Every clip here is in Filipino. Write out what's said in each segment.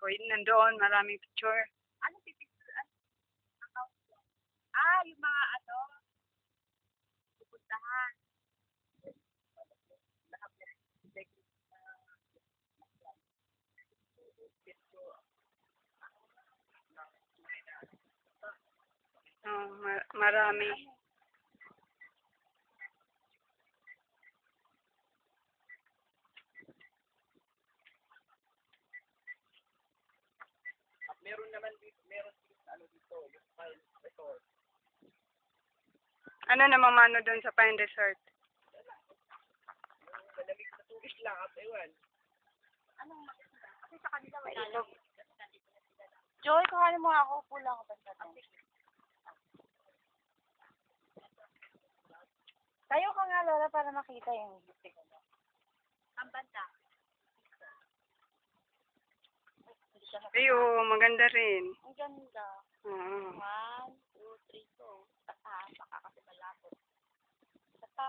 ko. Yun, nandoon, maraming picture. Ano pipicture? Ah, yung mga ano, pupuntahan. Oh, marami. Meron naman dito, ano dito, yung Pine Resort. Ano namamano doon sa Pine Resort? Malamig sa tubig lang, at ewan. Anong makikita? Kasi sa kanila wala. Joy, kuhanin mo ako. Pulang ako basta. Tayo ka nga, Lola, para makita yung music. Ang banda. Ay, oo, maganda rin. Ang ganda. Oo. 1, 2, 3, 4. Baka kasi malapot. Basta.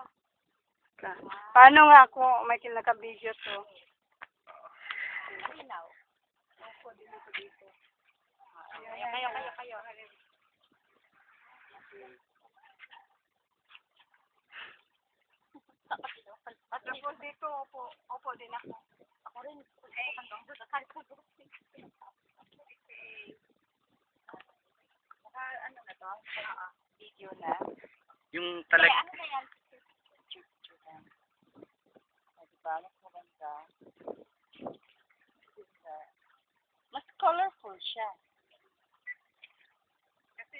Paano nga ako may kinaka-video to? Ilaw. Ako dito dito. Kayo. Tapos dito, opo din ako. Ako rin. Hanggang doon sa kanto. Ano na to? Video na. Yung Kaya talag... ano na yan? Picture na. Diba? Mas maganda. Mas colorful siya. Kasi,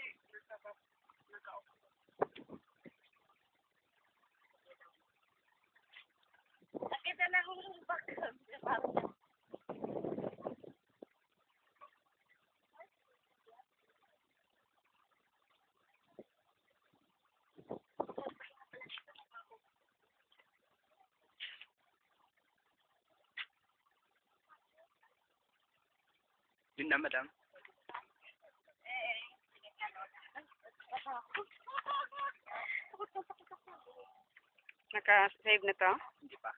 Nakita na akong background. Yun na, madam. naka-save na to? Hindi pa.